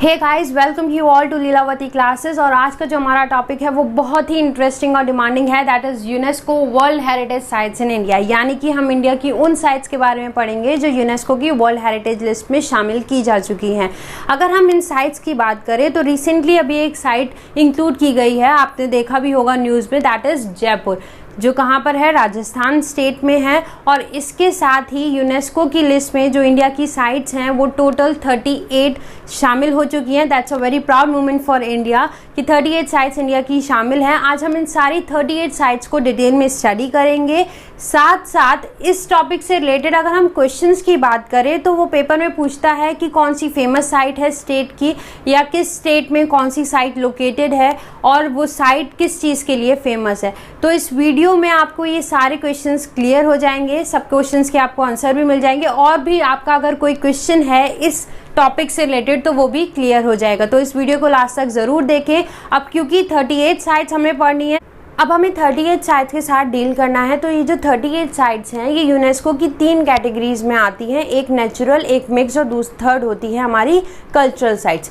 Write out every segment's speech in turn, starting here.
Hey guys, welcome you all to Lilavati classes. और आज का जो हमारा टॉपिक है वो बहुत ही इंटरेस्टिंग और डिमांडिंग है, that is UNESCO world heritage sites in India. यानी कि हम इंडिया की उन साइट्स के बारे में पढ़ेंगे जो यूनेस्को की वर्ल्ड हेरिटेज लिस्ट में शामिल की जा चुकी हैं। अगर हम इन साइट्स की बात करें तो रिसेंटली अभी एक साइट इंक्लूड की गई है, आपने देखा भी होगा न्यूज़ में, दैट इज़ जयपुर, जो कहाँ पर है, राजस्थान स्टेट में है। और इसके साथ ही यूनेस्को की लिस्ट में जो इंडिया की साइट्स हैं वो टोटल 38 शामिल हो चुकी हैं। That's a very proud moment for India कि 38 साइट्स इंडिया की शामिल हैं। आज हम इन सारी 38 साइट्स को डिटेल में स्टडी करेंगे। साथ साथ इस टॉपिक से रिलेटेड अगर हम क्वेश्चंस की बात करें तो वो पेपर में पूछता है कि कौन सी फेमस साइट है स्टेट की, या किस स्टेट में कौन सी साइट लोकेटेड है और वो साइट किस चीज़ के लिए फेमस है। तो इस वीडियो में आपको ये सारे क्वेश्चंस क्लियर हो जाएंगे, सब क्वेश्चंस के आपको आंसर भी मिल जाएंगे, और भी आपका अगर कोई क्वेश्चन है इस टॉपिक से रिलेटेड तो वो भी क्लियर हो जाएगा। तो इस वीडियो को लास्ट तक ज़रूर देखें। अब क्योंकि 38 साइट्स हमें पढ़नी है, अब हमें 38 साइट्स के साथ डील करना है। तो ये जो 38 साइट्स हैं ये यूनेस्को की 3 कैटेगरीज में आती हैं, एक नेचुरल, एक मिक्स और थर्ड होती है हमारी कल्चरल साइट्स।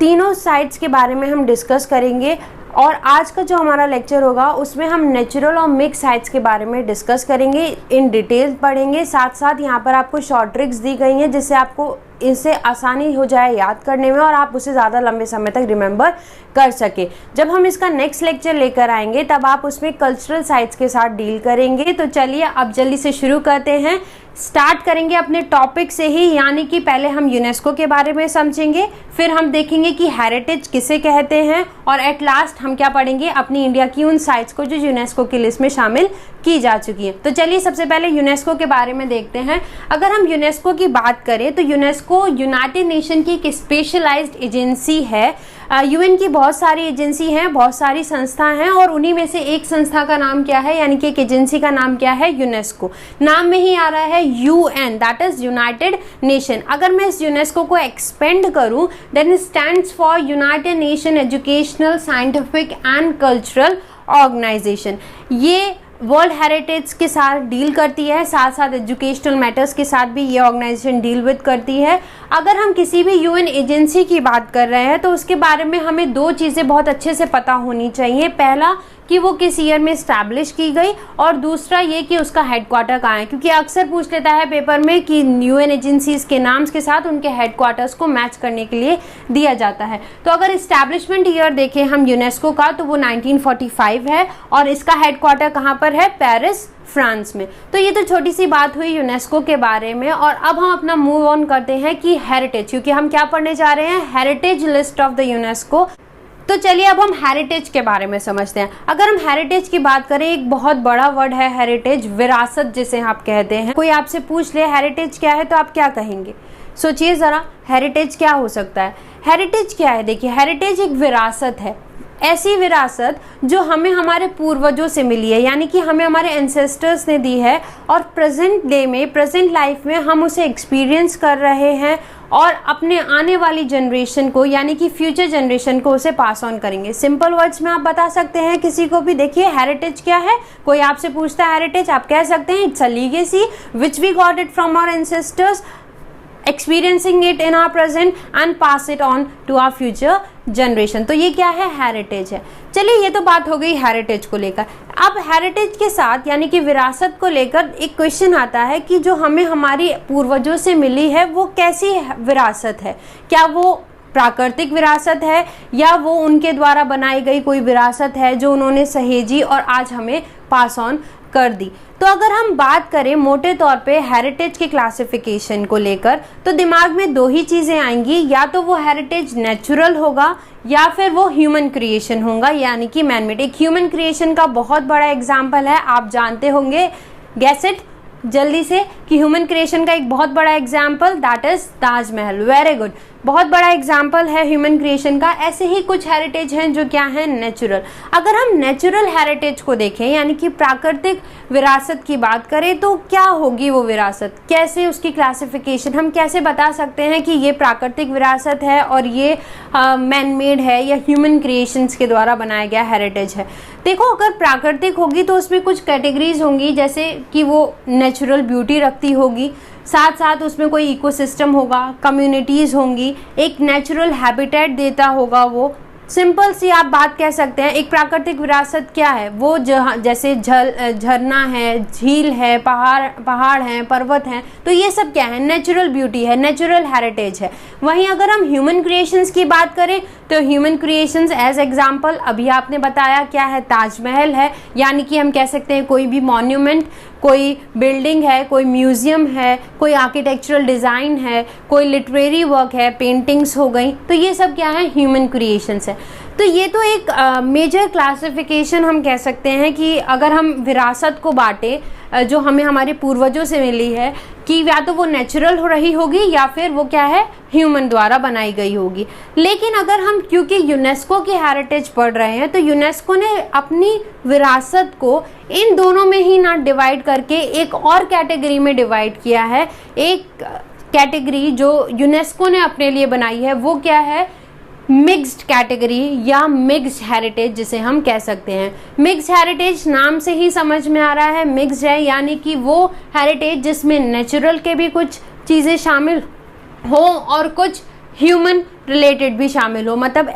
तीनों साइट्स के बारे में हम डिस्कस करेंगे और आज का जो हमारा लेक्चर होगा उसमें हम नेचुरल और मिक्स साइट्स के बारे में डिस्कस करेंगे, इन डिटेल पढ़ेंगे। साथ साथ यहाँ पर आपको शॉर्ट ट्रिक्स दी गई हैं जिससे आपको इसे आसानी हो जाए याद करने में और आप उसे ज़्यादा लंबे समय तक रिमेंबर कर सके। जब हम इसका नेक्स्ट लेक्चर लेकर आएंगे तब आप उसमें कल्चरल साइट्स के साथ डील करेंगे। तो चलिए अब जल्दी से शुरू करते हैं। स्टार्ट करेंगे अपने टॉपिक से ही, यानी कि पहले हम यूनेस्को के बारे में समझेंगे, फिर हम देखेंगे कि हेरिटेज किसे कहते हैं, और एट लास्ट हम क्या पढ़ेंगे, अपनी इंडिया की उन साइट्स को जो यूनेस्को की लिस्ट में शामिल की जा चुकी है। तो चलिए सबसे पहले यूनेस्को के बारे में देखते हैं। अगर हम यूनेस्को की बात करें तो यूनेस्को यूनाइटेड नेशन की एक स्पेशलाइज्ड एजेंसी है। यूएन की बहुत सारी एजेंसी हैं, बहुत सारी संस्था हैं, और उन्हीं में से एक संस्था का नाम क्या है, यानी कि एक एजेंसी का नाम क्या है, यूनेस्को। नाम में ही आ रहा है UN, that is united nation. अगर मैं इस यूनेस्को को एक्सपेंड करूं then it stands for united nation educational, scientific and cultural organisation. ये वर्ल्ड हेरिटेज के साथ डील करती है, साथ साथ एजुकेशनल मैटर्स के साथ भी ये ऑर्गेनाइजेशन डील विद करती है। अगर हम किसी भी यूएन एजेंसी की बात कर रहे हैं तो उसके बारे में हमें 2 चीज़ें बहुत अच्छे से पता होनी चाहिए। पहला कि वो किस ईयर में इस्टेब्लिश की गई, और दूसरा ये कि उसका हेडक्वार्टर कहाँ है, क्योंकि अक्सर पूछ लेता है पेपर में कि यूएन एजेंसीज के नाम के साथ उनके हेडक्वार्टर्स को मैच करने के लिए दिया जाता है। तो अगर इस्टेब्लिशमेंट ईयर देखें हम यूनेस्को का तो वो 1945 है, और इसका हेडक्वार्टर कहाँ पर है, पेरिस, फ्रांस में। तो ये तो छोटी सी बात हुई यूनेस्को के बारे में। और अब हम अपना मूव ऑन करते हैं कि हेरिटेज, क्योंकि हम क्या पढ़ने जा रहे हैं, heritage list of the UNESCO. तो चलिए अब हम हेरिटेज के बारे में समझते हैं। अगर हम हेरिटेज की बात करें, एक बहुत बड़ा वर्ड है हेरिटेज, विरासत जिसे आप कहते हैं। कोई आपसे पूछ ले हेरिटेज क्या है तो आप क्या कहेंगे, सोचिए ज़रा, हेरिटेज क्या हो सकता है। हेरिटेज क्या है, देखिए हेरिटेज एक विरासत है, ऐसी विरासत जो हमें हमारे पूर्वजों से मिली है, यानी कि हमें हमारे एंसेस्टर्स ने दी है, और प्रेजेंट डे में, प्रेजेंट लाइफ में हम उसे एक्सपीरियंस कर रहे हैं और अपने आने वाली जनरेशन को, यानी कि फ्यूचर जनरेशन को उसे पास ऑन करेंगे। सिंपल वर्ड्स में आप बता सकते हैं किसी को भी, देखिए हेरिटेज क्या है, कोई आपसे पूछता है हेरिटेज, आप कह सकते हैं it's a legacy which we got it from our ancestors, experiencing it in our present and pass it on to our future generation. तो ये क्या है, हेरिटेज है। चलिए ये तो बात हो गई हेरिटेज को लेकर। अब हेरिटेज के साथ यानी कि विरासत को लेकर एक क्वेश्चन आता है कि जो हमें हमारी पूर्वजों से मिली है वो कैसी विरासत है, क्या वो प्राकृतिक विरासत है या वो उनके द्वारा बनाई गई कोई विरासत है जो उन्होंने सहेजी और आज हमें पास ऑन कर दी। तो अगर हम बात करें मोटे तौर पे हेरिटेज के क्लासिफिकेशन को लेकर तो दिमाग में 2 ही चीज़ें आएंगी, या तो वो हेरिटेज नेचुरल होगा या फिर वो ह्यूमन क्रिएशन होगा, यानी कि मैनमेड। एक ह्यूमन क्रिएशन का बहुत बड़ा एग्जाम्पल है, आप जानते होंगे, गेस इट जल्दी से, कि ह्यूमन क्रिएशन का एक बहुत बड़ा example that is Taj Mahal. Very good, बहुत बड़ा एग्जाम्पल है ह्यूमन क्रिएशन का। ऐसे ही कुछ हेरिटेज हैं जो क्या है, नेचुरल। अगर हम नेचुरल हेरिटेज को देखें यानी कि प्राकृतिक विरासत की बात करें तो क्या होगी वो विरासत, कैसे उसकी क्लासिफिकेशन, हम कैसे बता सकते हैं कि ये प्राकृतिक विरासत है और ये मैन मेड है या ह्यूमन क्रिएशंस के द्वारा बनाया गया हेरिटेज है। देखो अगर प्राकृतिक होगी तो उसमें कुछ कैटेगरीज होंगी, जैसे कि वो नेचुरल ब्यूटी रखती होगी, साथ साथ उसमें कोई इकोसिस्टम होगा, कम्युनिटीज़ होंगी, एक नेचुरल हैबिटेट देता होगा। वो सिंपल सी आप बात कह सकते हैं। एक प्राकृतिक विरासत क्या है, वो जैसे झरना है, झील है, पहाड़ हैं, पर्वत हैं, तो ये सब क्या है, नेचुरल ब्यूटी है, नेचुरल हेरिटेज है। वहीं अगर हम ह्यूमन क्रिएशंस की बात करें तो ह्यूमन क्रिएशंस एज एग्जांपल अभी आपने बताया क्या है, ताजमहल है, यानी कि हम कह सकते हैं कोई भी मॉन्यूमेंट, कोई बिल्डिंग है, कोई म्यूजियम है, कोई आर्किटेक्चरल डिज़ाइन है, कोई लिटरेरी वर्क है, पेंटिंग्स हो गई, तो ये सब क्या है, ह्यूमन क्रिएशंस है। तो ये तो एक मेजर क्लासिफिकेशन हम कह सकते हैं कि अगर हम विरासत को बांटे जो हमें हमारे पूर्वजों से मिली है, कि या तो वो नेचुरल हो रही होगी या फिर वो क्या है, ह्यूमन द्वारा बनाई गई होगी। लेकिन अगर हम क्योंकि यूनेस्को की हेरिटेज पढ़ रहे हैं तो यूनेस्को ने अपनी विरासत को इन दोनों में ही ना डिवाइड करके एक और कैटेगरी में डिवाइड किया है। एक कैटेगरी जो यूनेस्को ने अपने लिए बनाई है वो क्या है, मिक्स्ड कैटेगरी या मिक्स्ड हेरिटेज जिसे हम कह सकते हैं। मिक्स्ड हेरिटेज नाम से ही समझ में आ रहा है, मिक्स्ड है यानी कि वो हेरिटेज जिसमें नेचुरल के भी कुछ चीज़ें शामिल हो और कुछ ह्यूमन रिलेटेड भी शामिल हो। मतलब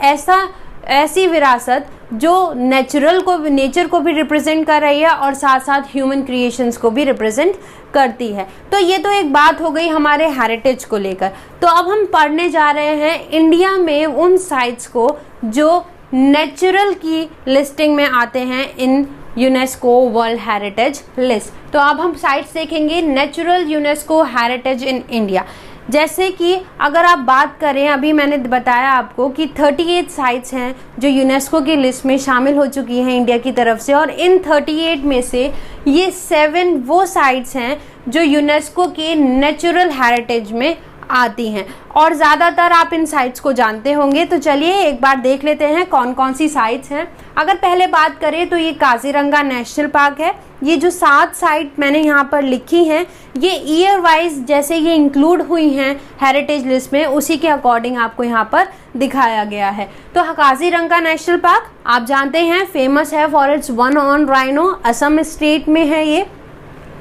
ऐसी विरासत जो नेचर को भी रिप्रेजेंट कर रही है और साथ साथ ह्यूमन क्रिएशंस को भी रिप्रेजेंट करती है। तो ये तो एक बात हो गई हमारे हेरिटेज को लेकर। तो अब हम पढ़ने जा रहे हैं इंडिया में उन साइट्स को जो नेचुरल की लिस्टिंग में आते हैं इन यूनेस्को वर्ल्ड हेरिटेज लिस्ट। तो अब हम साइट्स देखेंगे natural UNESCO heritage in India. जैसे कि अगर आप बात करें, अभी मैंने बताया आपको कि 38 साइट्स हैं जो यूनेस्को की लिस्ट में शामिल हो चुकी हैं इंडिया की तरफ से, और इन 38 में से ये 7 वो साइट्स हैं जो यूनेस्को के नेचुरल हेरिटेज में आती हैं। और ज़्यादातर आप इन साइट्स को जानते होंगे। तो चलिए एक बार देख लेते हैं कौन कौन सी साइट्स हैं। अगर पहले बात करें तो ये काजीरंगा नेशनल पार्क है। ये जो 7 साइट मैंने यहाँ पर लिखी हैं ये ईयर वाइज जैसे ये इंक्लूड हुई हैं हेरिटेज लिस्ट में उसी के अकॉर्डिंग आपको यहाँ पर दिखाया गया है। तो काजीरंगा नेशनल पार्क आप जानते हैं फेमस है for its one horn rhino, Assam state में है ये।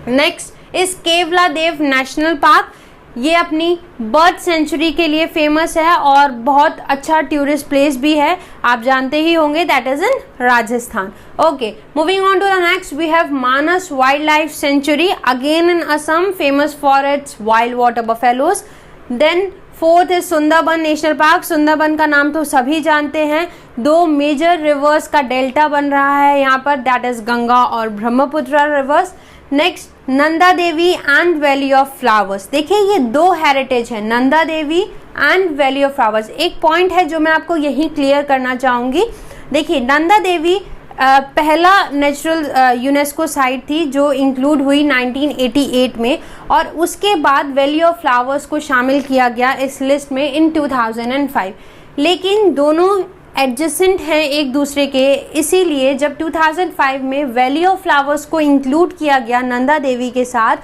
नेक्स्ट इस केवलादेव नेशनल पार्क, ये अपनी बर्ड सेंचुरी के लिए फेमस है और बहुत अच्छा टूरिस्ट प्लेस भी है, आप जानते ही होंगे, that is in Rajasthan. Okay, moving on to the next we have Manas wild life sanctuary, again in Assam, famous for its wild water buffaloes. Then fourth is Sundarban national park. Sundarban का नाम तो सभी जानते हैं, 2 मेजर रिवर्स का डेल्टा बन रहा है यहाँ पर, दैट इज गंगा और Brahmaputra reverse. Next Nanda Devi and valley of flowers. देखिए ये 2 हेरिटेज है, Nanda Devi and valley of flowers. एक पॉइंट है जो मैं आपको यही क्लियर करना चाहूँगी। देखिए नंदा देवी पहला नेचुरल यूनेस्को साइट थी जो इंक्लूड हुई 1988 में, और उसके बाद वैली ऑफ फ्लावर्स को शामिल किया गया इस लिस्ट में इन 2005। लेकिन दोनों एडजेसेंट हैं एक दूसरे के, इसीलिए जब 2005 में वैली ऑफ फ्लावर्स को इंक्लूड किया गया नंदा देवी के साथ,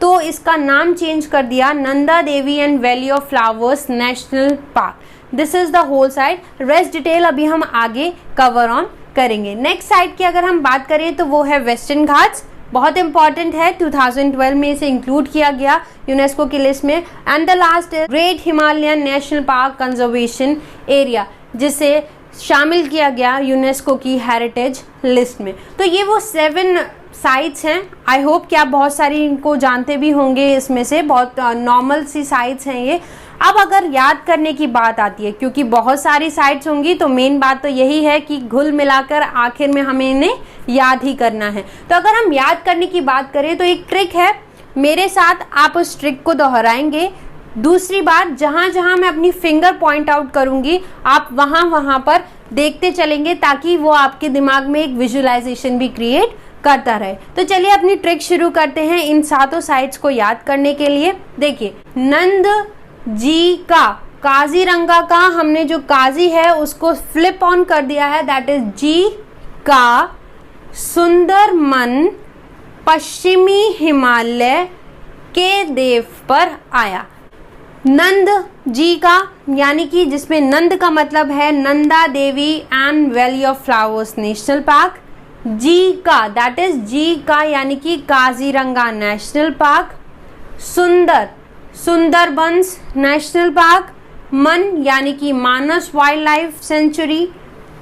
तो इसका नाम चेंज कर दिया Nanda Devi and valley of flowers national park. This is the whole site. Rest detail अभी हम आगे कवर ऑन करेंगे। नेक्स्ट साइट की अगर हम बात करें तो वो है वेस्टर्न घाट्स, बहुत इंपॉर्टेंट है, 2012 में इसे इंक्लूड किया गया यूनेस्को की लिस्ट में। And the last great Himalayan national park conservation area, जिसे शामिल किया गया यूनेस्को की हेरिटेज लिस्ट में। तो ये वो 7 साइट्स हैं। आई होप कि आप बहुत सारी इनको जानते भी होंगे, इसमें से बहुत नॉर्मल सी साइट्स हैं ये। अब अगर याद करने की बात आती है, क्योंकि बहुत सारी साइट्स होंगी, तो मेन बात तो यही है कि घुल मिलाकर आखिर में हमें इन्हें याद ही करना है। तो अगर हम याद करने की बात करें तो एक ट्रिक है, मेरे साथ आप उस ट्रिक को दोहराएंगे। दूसरी बात, जहाँ जहाँ मैं अपनी फिंगर पॉइंट आउट करूँगी आप वहाँ पर देखते चलेंगे, ताकि वो आपके दिमाग में एक विजुअलाइजेशन भी क्रिएट करता रहे। तो चलिए अपनी ट्रिक शुरू करते हैं इन 7 साइट्स को याद करने के लिए। देखिए नंद जी का, काजीरंगा का हमने जो काजी है उसको फ्लिप ऑन कर दिया है, दैट इज जी का। सुंदरमन पश्चिमी हिमालय के देव पर आया। नंद जी का यानी कि जिसमें नंद का मतलब है Nanda Devi and valley of flowers national park. जी का दैट इज जी का यानी कि काजीरंगा नेशनल पार्क। सुंदर, सुंदरबंस नेशनल पार्क, मन यानी कि मानस वाइल्ड लाइफ सेंचुरी,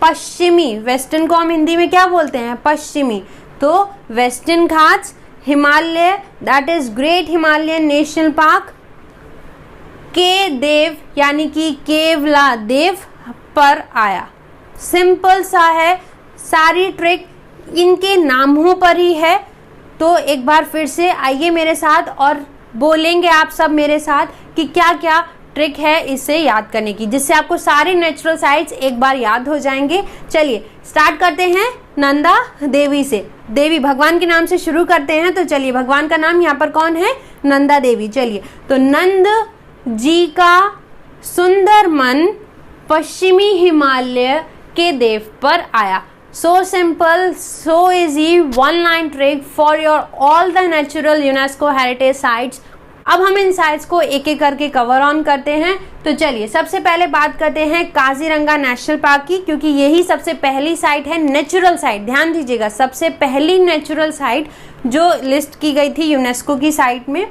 पश्चिमी, वेस्टर्न को हम हिंदी में क्या बोलते हैं, पश्चिमी, तो western Ghats, Himalaya that is great Himalayan national park, के देव यानी कि केवला देव पर आया। सिंपल सा है, सारी ट्रिक इनके नामों पर ही है। तो एक बार फिर से आइए मेरे साथ और बोलेंगे आप सब मेरे साथ कि क्या क्या ट्रिक है इसे याद करने की, जिससे आपको सारे नेचुरल साइट्स एक बार याद हो जाएंगे। चलिए स्टार्ट करते हैं नंदा देवी से। देवी भगवान के नाम से शुरू करते हैं। तो चलिए, भगवान का नाम यहाँ पर कौन है, नंदा देवी। चलिए, तो नंद जी का सुंदर मन पश्चिमी हिमालय के देव पर आया। So simple, so easy, one line trick for your all the natural UNESCO heritage sites. अब हम इन साइट्स को एक एक करके कवर ऑन करते हैं। तो चलिए, सबसे पहले बात करते हैं काजीरंगा नेशनल पार्क की, क्योंकि यही सबसे पहली साइट है नेचुरल साइट। ध्यान दीजिएगा, सबसे पहली नेचुरल साइट जो लिस्ट की गई थी यूनेस्को की साइट में।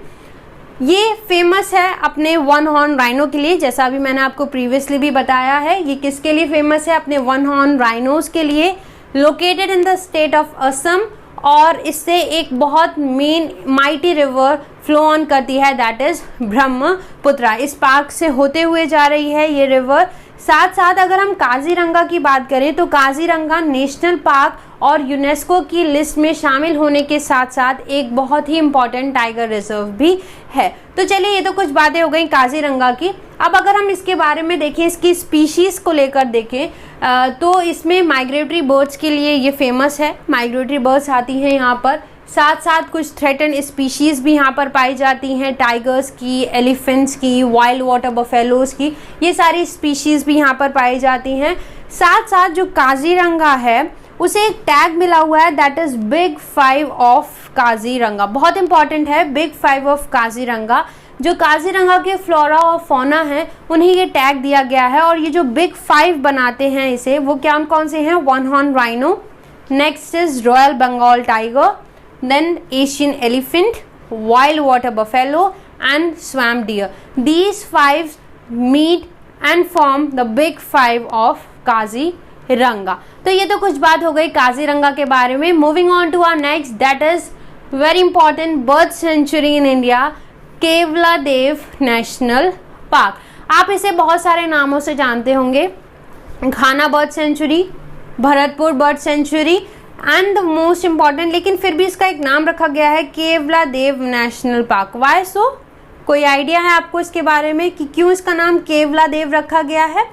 ये फेमस है अपने वन हॉर्न राइनो के लिए, जैसा अभी मैंने आपको प्रीवियसली भी बताया है। ये किसके लिए फेमस है, अपने वन हॉर्न राइनोज के लिए। Located in the state of Assam, और इससे एक बहुत main mighty river flow on करती है, दैट इज ब्रह्मपुत्रा। इस पार्क से होते हुए जा रही है ये रिवर। साथ साथ अगर हम काजीरंगा की बात करें तो काजीरंगा नेशनल पार्क और यूनेस्को की लिस्ट में शामिल होने के साथ साथ एक बहुत ही इम्पॉर्टेंट टाइगर रिजर्व भी है। तो चलिए, ये तो कुछ बातें हो गई काजीरंगा की। अब अगर हम इसके बारे में देखें, इसकी स्पीशीज को लेकर देखें, तो इसमें माइग्रेटरी बर्ड्स के लिए ये फेमस है। माइग्रेटरी बर्ड्स आती हैं यहाँ पर, साथ साथ कुछ थ्रेटन स्पीशीज़ भी यहाँ पर पाई जाती हैं, टाइगर्स की, एलिफेंट्स की, वाइल्ड वाटर बफेलोज की, ये सारी स्पीशीज़ भी यहाँ पर पाई जाती हैं। साथ साथ जो काजीरंगा है उसे एक टैग मिला हुआ है, that is big 5 of Kaziranga. बहुत इंपॉर्टेंट है, बिग 5 ऑफ काजीरंगा। जो काजीरंगा के फ्लोरा और फौना है उन्हें ये टैग दिया गया है। और ये जो बिग 5 बनाते हैं इसे, वो क्या कौन से हैं, one horn rhino, next is royal Bengal tiger, then Asian elephant, wild water buffalo and swamp deer. These 5 meet and form the big 5 of Kaziranga. तो ये तो कुछ बात हो गई काजीरंगा के बारे में। Moving on to our next, that is very important bird sanctuary in India, Keoladeo national park. आप इसे बहुत सारे नामों से जानते होंगे, Ghana bird sanctuary, Bharatpur bird sanctuary and the most important, लेकिन फिर भी इसका एक नाम रखा गया है Keoladeo national park. Why so? कोई आइडिया है आपको इसके बारे में कि क्यों इसका नाम केवलादेव रखा गया है?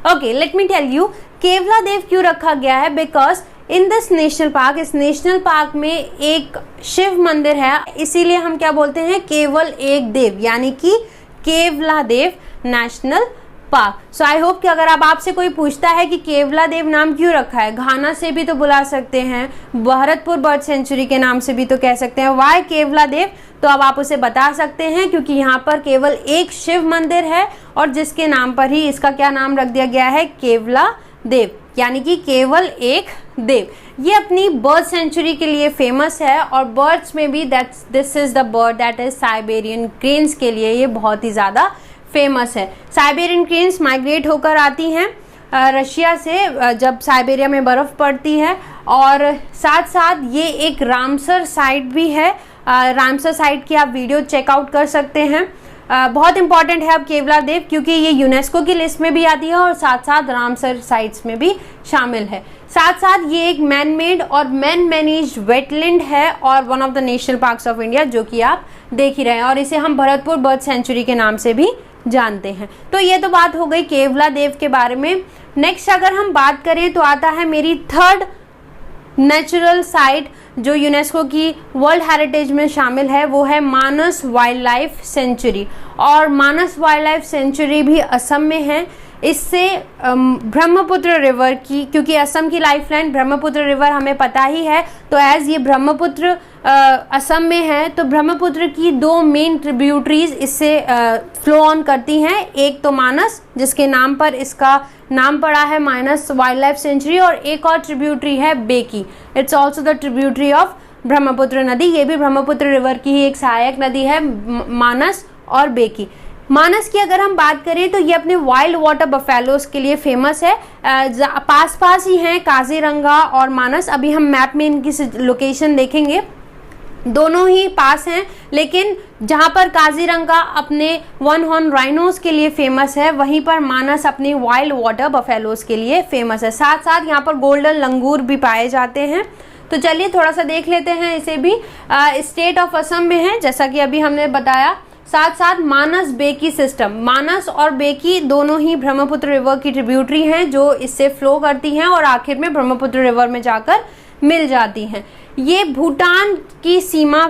Okay, let me tell you, Keoladeo क्यों रखा गया है, because in this national park, इस नेशनल पार्क में एक शिव मंदिर है, इसीलिए हम क्या बोलते हैं, केवल एक देव, यानी कि Keoladeo national park. So I hope कि अगर अब आपसे कोई पूछता है कि केवलादेव नाम क्यों रखा है, घाना से भी तो बुला सकते हैं, भरतपुर बर्ड सेंचुरी के नाम से भी तो कह सकते हैं, वाई केवलादेव, तो अब आप उसे बता सकते हैं क्योंकि यहाँ पर केवल एक शिव मंदिर है और जिसके नाम पर ही इसका क्या नाम रख दिया गया है, केवलादेव, यानी कि केवल एक देव। ये अपनी बर्ड सेंचुरी के लिए फेमस है और बर्ड्स में भी this is the bird that is Siberian cranes के लिए ये बहुत ही ज़्यादा फेमस है। साइबेरियन क्रेन्स माइग्रेट होकर आती हैं रशिया से जब साइबेरिया में बर्फ़ पड़ती है, और साथ साथ ये एक रामसर साइट भी है। रामसर साइट की आप वीडियो चेकआउट कर सकते हैं। बहुत इंपॉर्टेंट है अब केवलादेव, क्योंकि ये यूनेस्को की लिस्ट में भी आती है और साथ साथ रामसर साइट्स में भी शामिल है। साथ साथ ये एक मैन मेड और मैन मैनेज्ड वेटलैंड है और one of the national parks of India, जो कि आप देख ही रहे हैं, और इसे हम भरतपुर बर्ड सेंचुरी के नाम से भी जानते हैं। तो ये तो बात हो गई केवलादेव के बारे में। नेक्स्ट अगर हम बात करें तो आता है मेरी थर्ड नेचुरल साइट जो यूनेस्को की वर्ल्ड हेरिटेज में शामिल है, वो है मानस वाइल्ड लाइफ सेंचुरी। और मानस वाइल्ड लाइफ सेंचुरी भी असम में है। इससे ब्रह्मपुत्र रिवर की, क्योंकि असम की लाइफलाइन ब्रह्मपुत्र रिवर हमें पता ही है, तो एज ये ब्रह्मपुत्र असम में है, तो ब्रह्मपुत्र की दो मेन ट्रिब्यूटरीज इससे फ्लो ऑन करती हैं। एक तो मानस, जिसके नाम पर इसका नाम पड़ा है मानस वाइल्ड लाइफ सेंचुरी, और एक और ट्रिब्यूटरी है Beki, it's also the tributary of Brahmaputra नदी, ये भी ब्रह्मपुत्र रिवर की ही एक सहायक नदी है, मानस और बेकी। मानस की अगर हम बात करें तो ये अपने वाइल्ड वाटर बफेलोज के लिए फेमस है। पास पास ही हैं काजीरंगा और मानस। अभी हम मैप में इनकी लोकेशन देखेंगे, दोनों ही पास हैं, लेकिन जहां पर काजीरंगा अपने वन हॉर्न राइनोस के लिए फेमस है, वहीं पर मानस अपने वाइल्ड वाटर बफेलोज के लिए फेमस है। साथ साथ यहाँ पर गोल्डन लंगूर भी पाए जाते हैं। तो चलिए थोड़ा सा देख लेते हैं इसे भी। स्टेट ऑफ असम में है, जैसा कि अभी हमने बताया। साथ साथ मानस बेकी सिस्टम, मानस और बेकी दोनों ही ब्रह्मपुत्र रिवर की ट्रिब्यूटरी हैं जो इससे फ्लो करती हैं और आखिर में ब्रह्मपुत्र रिवर में जाकर मिल जाती हैं। ये भूटान की सीमा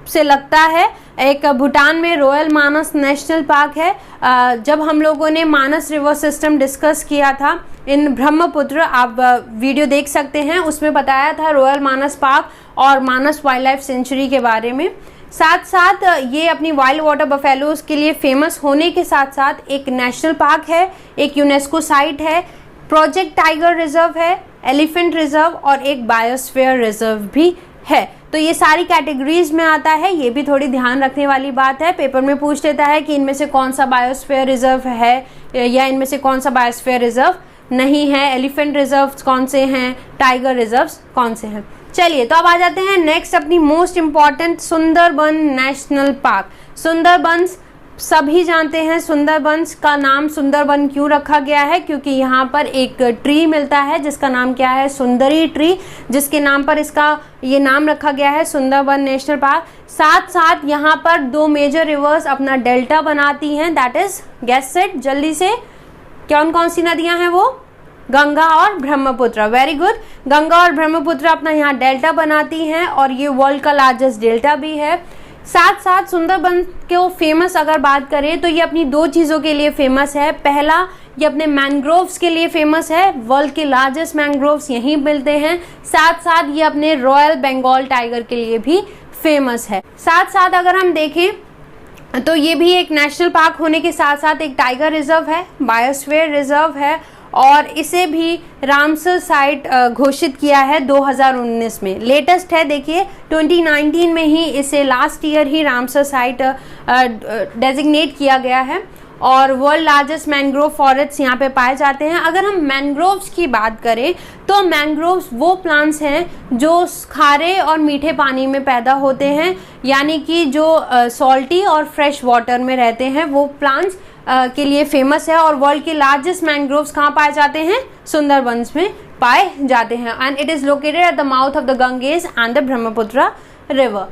से लगता है। एक भूटान में रॉयल मानस नेशनल पार्क है। जब हम लोगों ने मानस रिवर सिस्टम डिस्कस किया था इन ब्रह्मपुत्र, आप वीडियो देख सकते हैं, उसमें बताया था रॉयल मानस पार्क और मानस वाइल्ड लाइफ सेंचुरी के बारे में। साथ साथ ये अपनी वाइल्ड वाटर बफेलोज के लिए फेमस होने के साथ साथ एक नेशनल पार्क है, एक यूनेस्को साइट है, प्रोजेक्ट टाइगर रिजर्व है, एलिफेंट रिजर्व और एक बायोस्फीयर रिजर्व भी है। तो ये सारी कैटेगरीज में आता है। ये भी थोड़ी ध्यान रखने वाली बात है, पेपर में पूछ लेता है कि इनमें से कौन सा बायोस्फीयर रिजर्व है या इनमें से कौन सा बायोस्फीयर रिजर्व नहीं है, एलिफेंट रिजर्व कौन से हैं, टाइगर रिजर्व कौन से हैं। चलिए तो अब आ जाते हैं नेक्स्ट अपनी most important Sundarban national park. Sundarbans सभी जानते हैं, सुंदरबंस का नाम सुंदरबन क्यों रखा गया है, क्योंकि यहाँ पर एक ट्री मिलता है जिसका नाम क्या है, सुंदरी ट्री, जिसके नाम पर इसका ये नाम रखा गया है सुंदरबन नेशनल पार्क। साथ साथ यहाँ पर दो मेजर रिवर्स अपना डेल्टा बनाती हैं, दैट इज गेस इट जल्दी से, कौन कौन सी नदियां हैं वो, गंगा और ब्रह्मपुत्र। वेरी गुड, गंगा और ब्रह्मपुत्र अपना यहाँ डेल्टा बनाती हैं और ये वर्ल्ड का लार्जेस्ट डेल्टा भी है। साथ साथ सुंदरबन को फेमस अगर बात करें तो ये अपनी दो चीज़ों के लिए फेमस है। पहला, ये अपने मैंग्रोव्स के लिए फेमस है, वर्ल्ड के लार्जेस्ट मैंग्रोव्स यहीं मिलते हैं। साथ साथ ये अपने रॉयल बंगाल टाइगर के लिए भी फेमस है। साथ साथ अगर हम देखें तो ये भी एक नेशनल पार्क होने के साथ साथ एक टाइगर रिजर्व है, बायोस्फीयर रिजर्व है और इसे भी रामसर साइट घोषित किया है 2019 में। लेटेस्ट है, देखिए 2019 में ही इसे लास्ट ईयर ही रामसर साइट डेजिग्नेट किया गया है और वर्ल्ड लार्जेस्ट मैंग्रोव फॉरेस्ट यहाँ पे पाए जाते हैं। अगर हम मैंग्रोव्स की बात करें तो मैंग्रोव्स वो प्लांट्स हैं जो खारे और मीठे पानी में पैदा होते हैं, यानी कि जो सॉल्टी और फ्रेश वाटर में रहते हैं वो प्लांट्स के लिए फेमस है। और वर्ल्ड के लार्जेस्ट मैंग्रोव्स कहाँ पाए जाते हैं, सुंदरबंस में पाए जाते हैं and it is located at the mouth of the Ganges and the Brahmaputra river.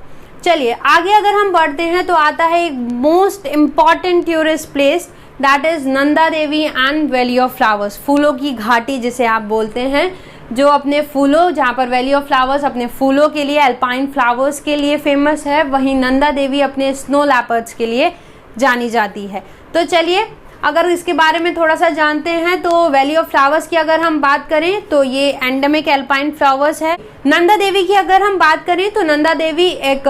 चलिए आगे अगर हम बढ़ते हैं तो आता है एक most important tourist place, that is Nanda Devi and valley of flowers, फूलों की घाटी जिसे आप बोलते हैं, जो अपने फूलों, जहाँ पर वैली ऑफ फ्लावर्स अपने फूलों के लिए, अल्पाइन फ्लावर्स के लिए फेमस है, वहीं नंदा देवी अपने स्नो लेपर्ड्स के लिए जानी जाती है। तो चलिए अगर इसके बारे में थोड़ा सा जानते हैं तो वैली ऑफ फ्लावर्स की अगर हम बात करें तो ये एंडेमिक एल्पाइन फ्लावर्स है। नंदा देवी की अगर हम बात करें तो नंदा देवी एक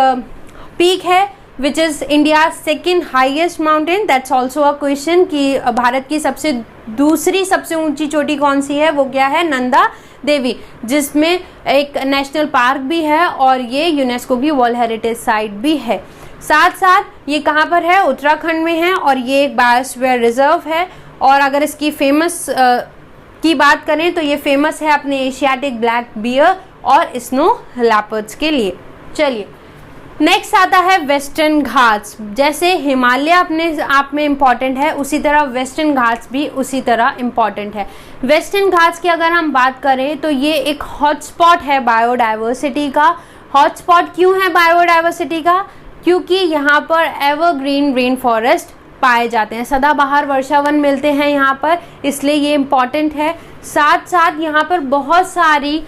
पीक है which is India second highest mountain. That's also a question कि भारत की दूसरी सबसे ऊंची चोटी कौन सी है, वो क्या है, नंदा देवी, जिसमें एक नेशनल पार्क भी है और ये यूनेस्को की वर्ल्ड हेरिटेज साइट भी है। साथ साथ ये कहाँ पर है, उत्तराखंड में है और ये एक बायोस्फीयर रिजर्व है। और अगर इसकी फेमस की बात करें तो ये फेमस है अपने एशियाटिक ब्लैक बियर और स्नो लेपर्ड्स के लिए। चलिए नेक्स्ट आता है वेस्टर्न घाट्स। जैसे हिमालय अपने आप में इम्पॉर्टेंट है, उसी तरह वेस्टर्न घाट्स भी उसी तरह इम्पॉर्टेंट है। वेस्टर्न घाट्स की अगर हम बात करें तो ये एक हॉटस्पॉट है बायोडाइवर्सिटी का। हॉटस्पॉट क्यों है बायोडाइवर्सिटी का, क्योंकि यहाँ पर एवरग्रीन रेन फॉरेस्ट पाए जाते हैं, सदाबहार वर्षावन मिलते हैं यहाँ पर, इसलिए ये इम्पॉर्टेंट है। साथ साथ यहाँ पर बहुत सारी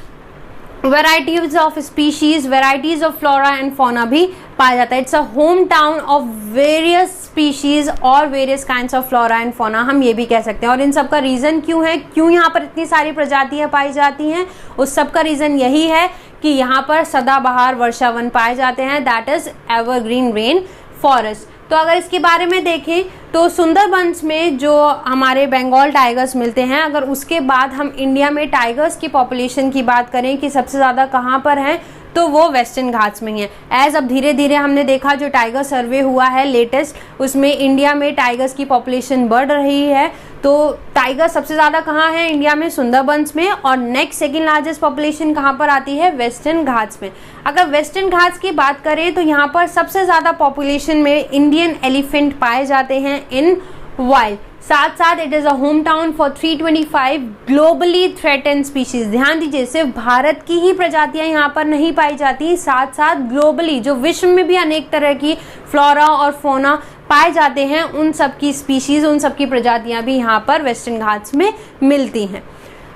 varieties of species, varieties of flora and fauna भी पाया जाता है। It's a home town of various species और various kinds of flora and fauna, हम ये भी कह सकते हैं। और इन सब का रीज़न क्यों है, क्यों यहाँ पर इतनी सारी प्रजातियाँ पाई जाती हैं, उस सब का रीज़न यही है कि यहाँ पर सदाबहार वर्षावन पाए जाते हैं, that is evergreen rain forest. तो अगर इसके बारे में देखें तो सुंदरबंस में जो हमारे बंगाल टाइगर्स मिलते हैं, अगर उसके बाद हम इंडिया में टाइगर्स की पॉपुलेशन की बात करें कि सबसे ज़्यादा कहाँ पर हैं, तो वो वेस्टर्न घाट्स में ही है। एज अब धीरे धीरे हमने देखा जो टाइगर सर्वे हुआ है लेटेस्ट, उसमें इंडिया में टाइगर्स की पॉपुलेशन बढ़ रही है। तो टाइगर सबसे ज़्यादा कहाँ है इंडिया में? सुंदरबंस में। और नेक्स्ट सेकेंड लार्जेस्ट पॉपुलेशन कहाँ पर आती है? वेस्टर्न घाट्स में। अगर वेस्टर्न घाट्स की बात करें तो यहाँ पर सबसे ज़्यादा पॉपुलेशन में इंडियन एलिफेंट पाए जाते हैं इन वाइल्ड। साथ साथ it is a home town for 325 globally threatened species. ध्यान दीजिए, सिर्फ भारत की ही प्रजातियां यहाँ पर नहीं पाई जाती, साथ साथ ग्लोबली जो विश्व में भी अनेक तरह की फ्लोरा और फोना पाए जाते हैं, उन सब की स्पीशीज, उन सब की प्रजातियां भी यहाँ पर वेस्टर्न घाट्स में मिलती हैं।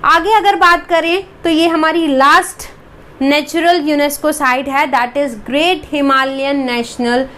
आगे अगर बात करें तो ये हमारी लास्ट नेचुरल यूनेस्को साइट है, that is great Himalayan national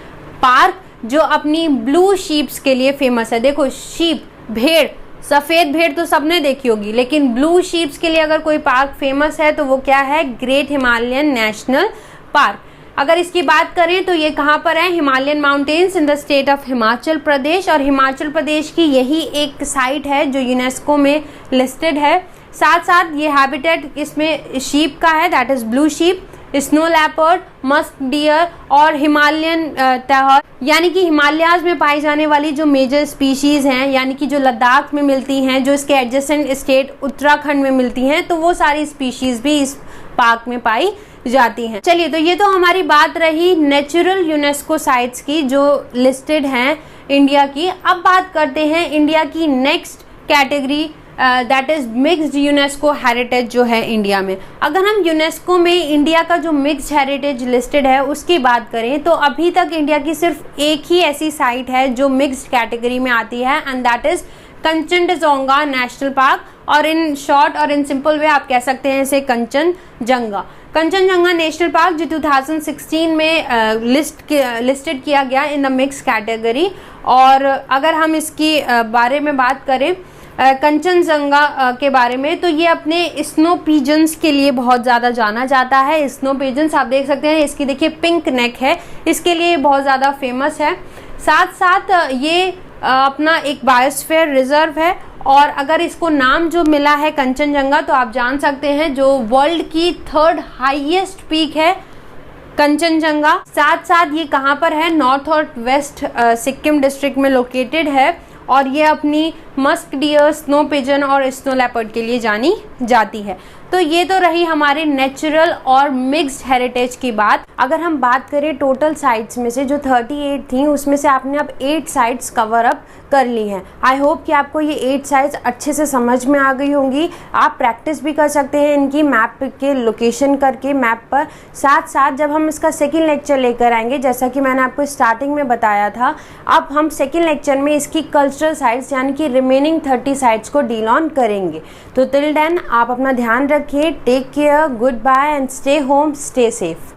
park, जो अपनी ब्लू शीप्स के लिए फेमस है। देखो शीप, भेड़, सफ़ेद भेड़ तो सबने देखी होगी, लेकिन ब्लू शीप्स के लिए अगर कोई पार्क फेमस है तो वो क्या है? Great Himalayan national park. अगर इसकी बात करें तो ये कहाँ पर है? Himalayan mountains in the state of Himachal Pradesh. और हिमाचल प्रदेश की यही एक साइट है जो यूनेस्को में लिस्टेड है। साथ साथ ये हैबिटेट इसमें शीप का है, that is blue sheep, snow leopard, musk deer और हिमालयन तहर, यानी कि हिमालयाज में पाई जाने वाली जो मेजर स्पीशीज़ हैं, यानी कि जो लद्दाख में मिलती हैं, जो इसके एडजेसेंट स्टेट उत्तराखंड में मिलती हैं, तो वो सारी स्पीशीज़ भी इस पार्क में पाई जाती हैं। चलिए, तो ये तो हमारी बात रही नेचुरल यूनेस्को साइट्स की जो लिस्टेड हैं इंडिया की। अब बात करते हैं इंडिया की next category, that is mixed UNESCO heritage जो है इंडिया में। अगर हम यूनेस्को में इंडिया का जो मिक्स्ड हेरिटेज लिस्टेड है उसकी बात करें तो अभी तक इंडिया की सिर्फ एक ही ऐसी साइट है जो मिक्स्ड कैटेगरी में आती है, and that is Kanchenjunga national park, और इन शॉर्ट और इन सिंपल वे आप कह सकते हैं इसे कंचनजंगा। कंचनजंगा नेशनल पार्क जो 2016 में लिस्टेड किया गया इन द मिक्स कैटेगरी। और अगर हम इसकी बारे में बात करें कंचनजंगा के बारे में, तो ये अपने स्नो पीजन्स के लिए बहुत ज़्यादा जाना जाता है। स्नो पीजन्स आप देख सकते हैं, इसकी देखिए पिंक नेक है, इसके लिए बहुत ज़्यादा फेमस है। साथ साथ ये अपना एक बायोस्फीयर रिजर्व है, और अगर इसको नाम जो मिला है कंचनजंगा, तो आप जान सकते हैं जो वर्ल्ड की 3rd हाईएस्ट पीक है कंचनजंगा। साथ साथ ये कहाँ पर है? नॉर्थ और वेस्ट सिक्किम डिस्ट्रिक्ट में लोकेटेड है, और ये अपनी मस्क डियर, स्नो पिजन और स्नो लेपर्ड के लिए जानी जाती है। तो ये तो रही हमारे नेचुरल और मिक्स्ड हेरिटेज की बात। अगर हम बात करें टोटल साइट्स में से जो 38 थी, उसमें से आपने अब 8 साइट्स कवर अप कर ली हैं। आई होप कि आपको ये 8 साइट्स अच्छे से समझ में आ गई होंगी। आप प्रैक्टिस भी कर सकते हैं इनकी मैप के लोकेशन करके मैप पर। साथ साथ जब हम इसका सेकेंड लेक्चर लेकर आएंगे, जैसा कि मैंने आपको स्टार्टिंग में बताया था, अब हम सेकेंड लेक्चर में इसकी कल्चरल साइट्स यानी कि रिमेनिंग 30 साइट्स को डील ऑन करेंगे। तो टिल देन आप अपना ध्यान रखिए। Take care, good bye and stay home, stay safe.